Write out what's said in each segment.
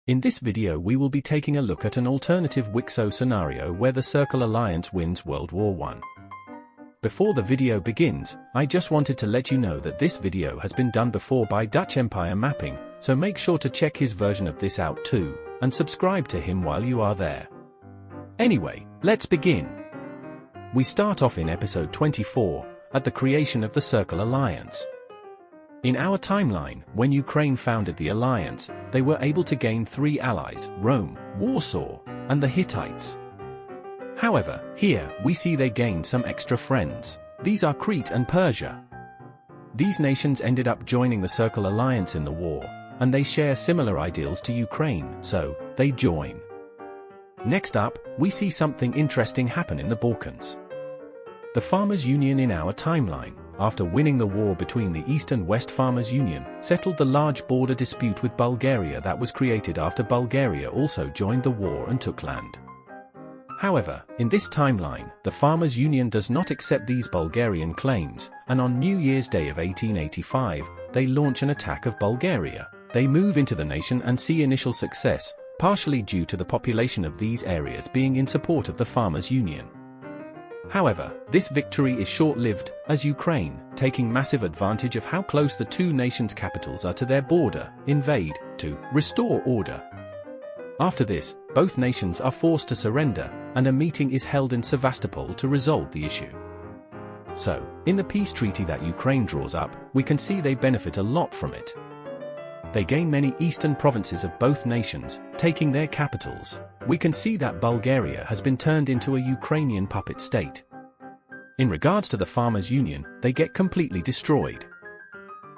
In this video we will be taking a look at an alternative WICSO scenario where the Circle Alliance wins World War I. Before the video begins, I just wanted to let you know that this video has been done before by Dutch Empire Mapping, so make sure to check his version of this out too, and subscribe to him while you are there. Anyway, let's begin. We start off in episode 24, at the creation of the Circle Alliance. In our timeline, when Ukraine founded the alliance, they were able to gain 3 allies: Rome, Warsaw, and the Hittites. However, here, we see they gained some extra friends. These are Crete and Persia. These nations ended up joining the Circle Alliance in the war, and they share similar ideals to Ukraine, so they join. Next up, we see something interesting happen in the Balkans. The Farmers' Union in our timeline, after winning the war between the East and West Farmers' Union, settled the large border dispute with Bulgaria that was created after Bulgaria also joined the war and took land. However, in this timeline, the Farmers' Union does not accept these Bulgarian claims, and on New Year's Day of 1885, they launch an attack of Bulgaria. They move into the nation and see initial success, partially due to the population of these areas being in support of the Farmers' Union. However, this victory is short-lived, as Ukraine, taking massive advantage of how close the two nations' capitals are to their border, invade, to restore order. After this, both nations are forced to surrender, and a meeting is held in Sevastopol to resolve the issue. So, in the peace treaty that Ukraine draws up, we can see they benefit a lot from it. They gain many eastern provinces of both nations, taking their capitals. We can see that Bulgaria has been turned into a Ukrainian puppet state. In regards to the Farmers' Union, they get completely destroyed.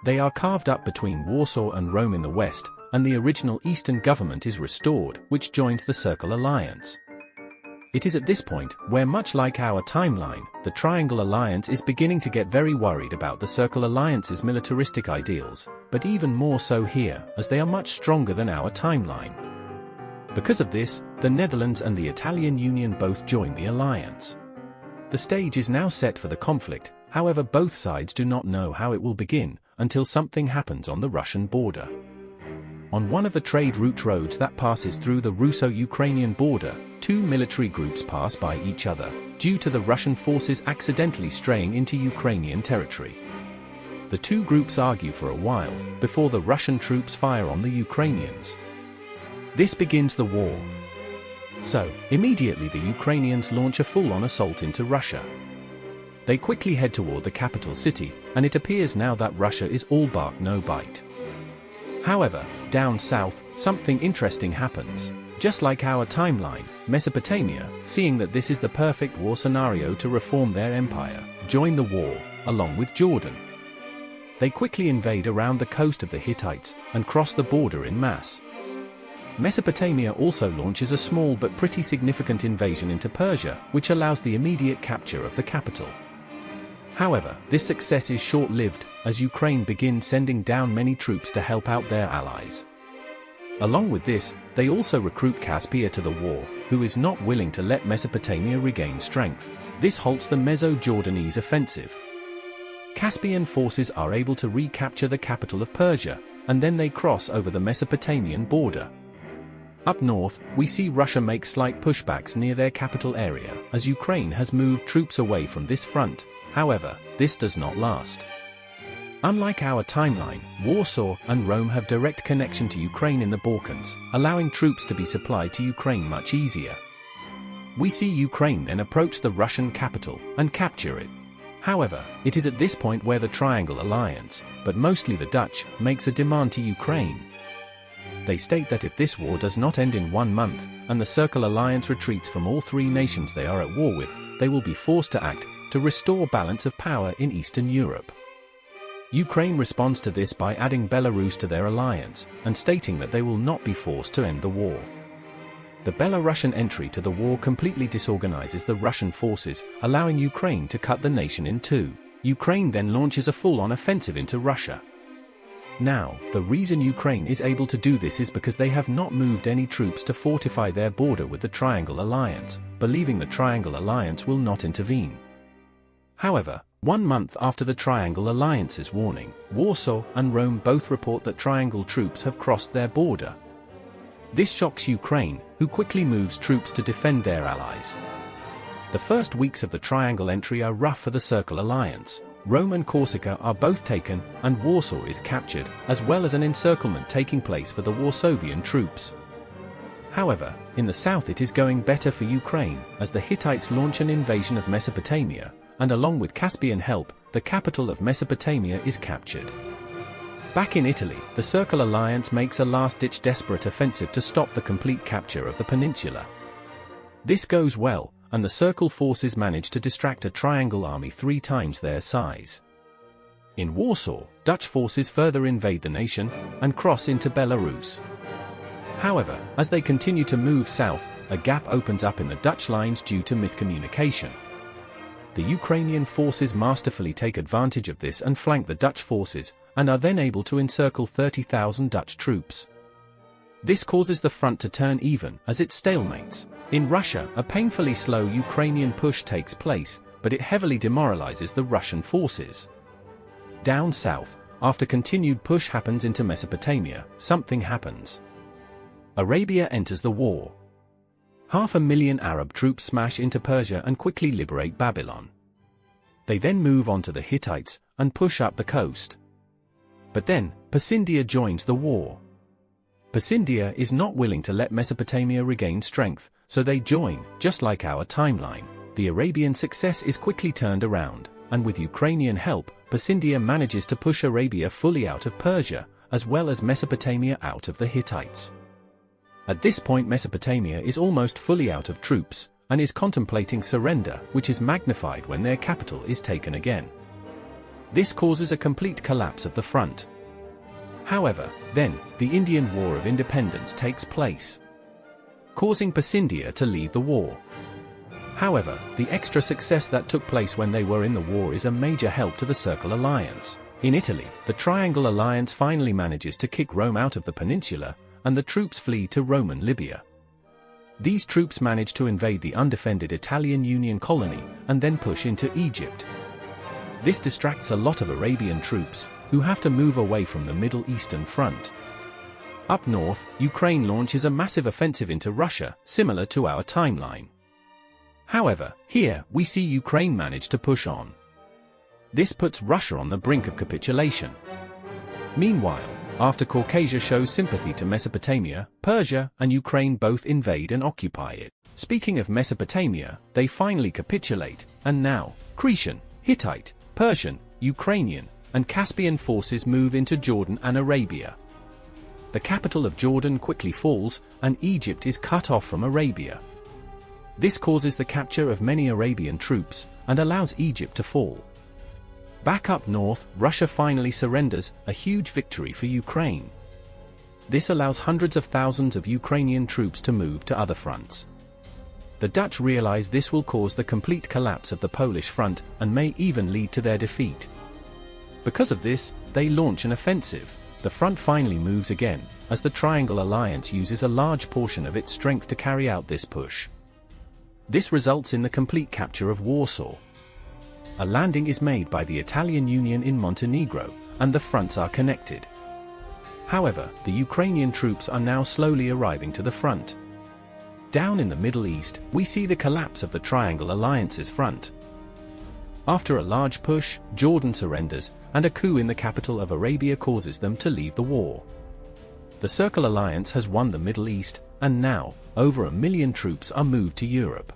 They are carved up between Warsaw and Rome in the west, and the original Eastern government is restored, which joins the Circle Alliance. It is at this point where, much like our timeline, the Triangle Alliance is beginning to get very worried about the Circle Alliance's militaristic ideals, but even more so here, as they are much stronger than our timeline. Because of this, the Netherlands and the Italian Union both join the alliance. The stage is now set for the conflict, however both sides do not know how it will begin, until something happens on the Russian border. On one of the trade route roads that passes through the Russo-Ukrainian border, 2 military groups pass by each other, due to the Russian forces accidentally straying into Ukrainian territory. The two groups argue for a while, before the Russian troops fire on the Ukrainians. This begins the war. So, immediately the Ukrainians launch a full-on assault into Russia. They quickly head toward the capital city, and it appears now that Russia is all bark no bite. However, down south, something interesting happens. Just like our timeline, Mesopotamia, seeing that this is the perfect war scenario to reform their empire, join the war, along with Jordan. They quickly invade around the coast of the Hittites, and cross the border in mass. Mesopotamia also launches a small but pretty significant invasion into Persia, which allows the immediate capture of the capital. However, this success is short-lived, as Ukraine begins sending down many troops to help out their allies. Along with this, they also recruit Caspia to the war, who is not willing to let Mesopotamia regain strength. This halts the Meso-Jordanese offensive. Caspian forces are able to recapture the capital of Persia, and then they cross over the Mesopotamian border. Up north, we see Russia make slight pushbacks near their capital area, as Ukraine has moved troops away from this front. However, this does not last. Unlike our timeline, Warsaw and Rome have direct connection to Ukraine in the Balkans, allowing troops to be supplied to Ukraine much easier. We see Ukraine then approach the Russian capital and capture it. However, it is at this point where the Triangle Alliance, but mostly the Dutch, makes a demand to Ukraine. They state that if this war does not end in 1 month, and the Circle Alliance retreats from all 3 nations they are at war with, they will be forced to act to restore balance of power in Eastern Europe. Ukraine responds to this by adding Belarus to their alliance, and stating that they will not be forced to end the war. The Belarusian entry to the war completely disorganizes the Russian forces, allowing Ukraine to cut the nation in 2. Ukraine then launches a full-on offensive into Russia. Now, the reason Ukraine is able to do this is because they have not moved any troops to fortify their border with the Triangle Alliance, believing the Triangle Alliance will not intervene. However, 1 month after the Triangle Alliance's warning, Warsaw and Rome both report that Triangle troops have crossed their border. This shocks Ukraine, who quickly moves troops to defend their allies. The first weeks of the Triangle entry are rough for the Circle Alliance. Rome and Corsica are both taken, and Warsaw is captured, as well as an encirclement taking place for the Warsavian troops. However, in the south it is going better for Ukraine, as the Hittites launch an invasion of Mesopotamia, and along with Caspian help, the capital of Mesopotamia is captured. Back in Italy, the Circle Alliance makes a last-ditch desperate offensive to stop the complete capture of the peninsula. This goes well, and the Circle forces manage to distract a Triangle army 3 times their size. In Warsaw, Dutch forces further invade the nation, and cross into Belarus. However, as they continue to move south, a gap opens up in the Dutch lines due to miscommunication. The Ukrainian forces masterfully take advantage of this and flank the Dutch forces, and are then able to encircle 30,000 Dutch troops. This causes the front to turn even as it stalemates. In Russia, a painfully slow Ukrainian push takes place, but it heavily demoralizes the Russian forces. Down south, after continued push happens into Mesopotamia, something happens. Arabia enters the war. 500,000 Arab troops smash into Persia and quickly liberate Babylon. They then move on to the Hittites, and push up the coast. But then, Pasindia joins the war. Pasindia is not willing to let Mesopotamia regain strength, so they join, just like our timeline. The Arabian success is quickly turned around, and with Ukrainian help, Pasindia manages to push Arabia fully out of Persia, as well as Mesopotamia out of the Hittites. At this point Mesopotamia is almost fully out of troops, and is contemplating surrender, which is magnified when their capital is taken again. This causes a complete collapse of the front. However, then, the Indian War of Independence takes place, causing Pasindia to leave the war. However, the extra success that took place when they were in the war is a major help to the Circle Alliance. In Italy, the Triangle Alliance finally manages to kick Rome out of the peninsula, and the troops flee to Roman Libya. These troops manage to invade the undefended Italian Union colony, and then push into Egypt. This distracts a lot of Arabian troops, who have to move away from the Middle Eastern front. Up north, Ukraine launches a massive offensive into Russia, similar to our timeline. However, here, we see Ukraine manage to push on. This puts Russia on the brink of capitulation. Meanwhile, after Caucasia shows sympathy to Mesopotamia, Persia and Ukraine both invade and occupy it. Speaking of Mesopotamia, they finally capitulate, and now, Cretan, Hittite, Persian, Ukrainian, and Caspian forces move into Jordan and Arabia. The capital of Jordan quickly falls, and Egypt is cut off from Arabia. This causes the capture of many Arabian troops, and allows Egypt to fall. Back up north, Russia finally surrenders, a huge victory for Ukraine. This allows hundreds of thousands of Ukrainian troops to move to other fronts. The Dutch realize this will cause the complete collapse of the Polish front, and may even lead to their defeat. Because of this, they launch an offensive. The front finally moves again, as the Triangle Alliance uses a large portion of its strength to carry out this push. This results in the complete capture of Warsaw. A landing is made by the Italian Union in Montenegro, and the fronts are connected. However, the Ukrainian troops are now slowly arriving to the front. Down in the Middle East, we see the collapse of the Triangle Alliance's front. After a large push, Jordan surrenders, and a coup in the capital of Arabia causes them to leave the war. The Circle Alliance has won the Middle East, and now, over 1 million troops are moved to Europe.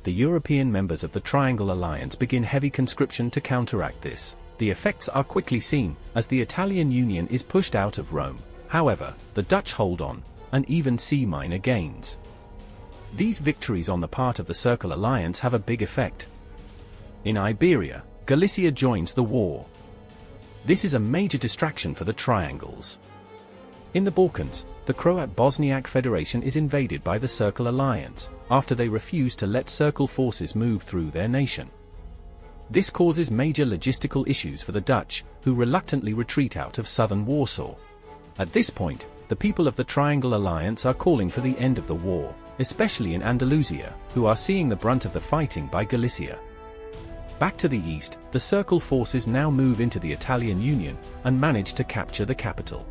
The European members of the Triangle Alliance begin heavy conscription to counteract this. The effects are quickly seen, as the Italian Union is pushed out of Rome. However, the Dutch hold on, and even see minor gains. These victories on the part of the Circle Alliance have a big effect. In Iberia, Galicia joins the war. This is a major distraction for the Triangles. In the Balkans, the Croat-Bosniak Federation is invaded by the Circle Alliance, after they refuse to let Circle forces move through their nation. This causes major logistical issues for the Dutch, who reluctantly retreat out of southern Warsaw. At this point, the people of the Triangle Alliance are calling for the end of the war, especially in Andalusia, who are seeing the brunt of the fighting by Galicia. Back to the east, the Circle forces now move into the Italian Union, and manage to capture the capital.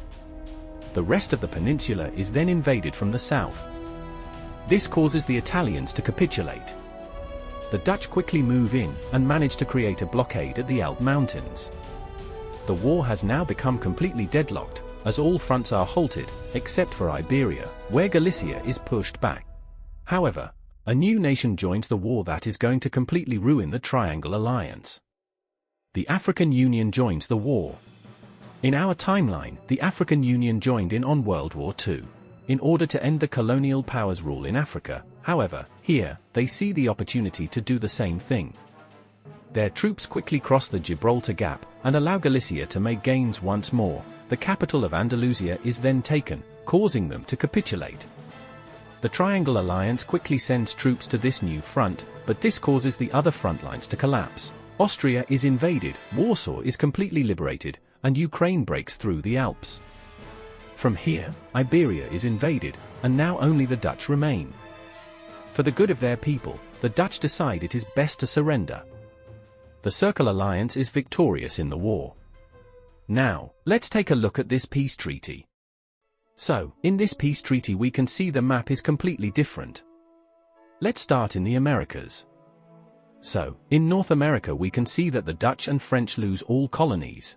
The rest of the peninsula is then invaded from the south. This causes the Italians to capitulate. The Dutch quickly move in and manage to create a blockade at the Alp Mountains. The war has now become completely deadlocked, as all fronts are halted, except for Iberia, where Galicia is pushed back. However, a new nation joins the war that is going to completely ruin the Triangle Alliance. The African Union joins the war. In our timeline, the African Union joined in on World War II. In order to end the colonial powers' rule in Africa. However, here, they see the opportunity to do the same thing. Their troops quickly cross the Gibraltar Gap and allow Galicia to make gains once more. The capital of Andalusia is then taken, causing them to capitulate. The Triangle Alliance quickly sends troops to this new front, but this causes the other front lines to collapse. Austria is invaded, Warsaw is completely liberated, and Ukraine breaks through the Alps. From here, Iberia is invaded, and now only the Dutch remain. For the good of their people, the Dutch decide it is best to surrender. The Circle Alliance is victorious in the war. Now, let's take a look at this peace treaty. So, in this peace treaty we can see the map is completely different. Let's start in the Americas. So, in North America we can see that the Dutch and French lose all colonies.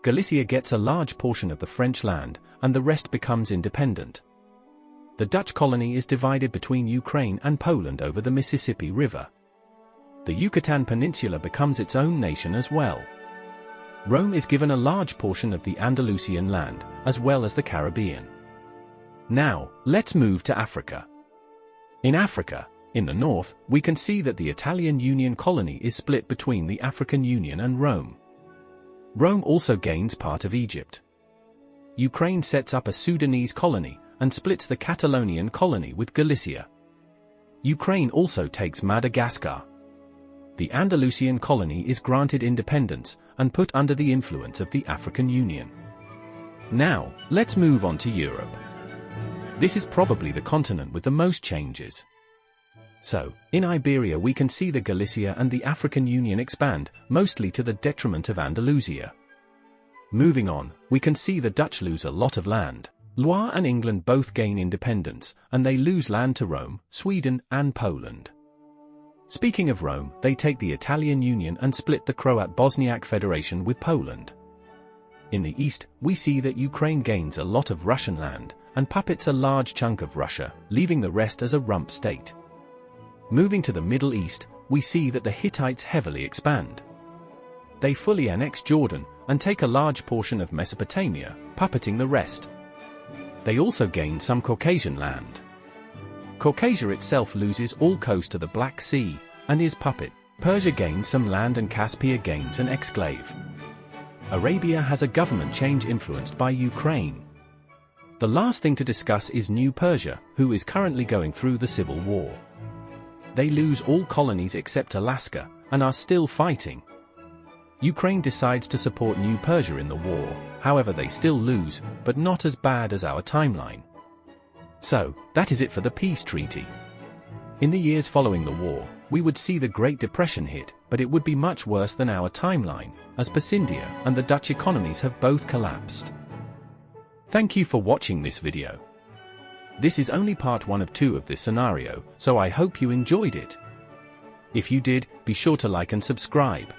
Galicia gets a large portion of the French land, and the rest becomes independent. The Dutch colony is divided between Ukraine and Poland over the Mississippi River. The Yucatan Peninsula becomes its own nation as well. Rome is given a large portion of the Andalusian land, as well as the Caribbean. Now, let's move to Africa. In Africa, in the north, we can see that the Italian Union colony is split between the African Union and Rome. Rome also gains part of Egypt. Ukraine sets up a Sudanese colony, and splits the Catalonian colony with Galicia. Ukraine also takes Madagascar. The Andalusian colony is granted independence, and put under the influence of the African Union. Now, let's move on to Europe. This is probably the continent with the most changes. So, in Iberia we can see the Galicia and the African Union expand, mostly to the detriment of Andalusia. Moving on, we can see the Dutch lose a lot of land. Loire and England both gain independence, and they lose land to Rome, Sweden, and Poland. Speaking of Rome, they take the Italian Union and split the Croat-Bosniak Federation with Poland. In the east, we see that Ukraine gains a lot of Russian land, and puppets a large chunk of Russia, leaving the rest as a rump state. Moving to the Middle East, we see that the Hittites heavily expand. They fully annex Jordan, and take a large portion of Mesopotamia, puppeting the rest. They also gain some Caucasian land. Caucasia itself loses all coast to the Black Sea, and is puppet. Persia gains some land and Caspia gains an exclave. Arabia has a government change influenced by Ukraine. The last thing to discuss is New Persia, who is currently going through the civil war. They lose all colonies except Alaska, and are still fighting. Ukraine decides to support New Persia in the war, however they still lose, but not as bad as our timeline. So, that is it for the peace treaty. In the years following the war, we would see the Great Depression hit, but it would be much worse than our timeline, as Pacindia and the Dutch economies have both collapsed. Thank you for watching this video. This is only part 1 of 2 of this scenario, so I hope you enjoyed it. If you did, be sure to like and subscribe.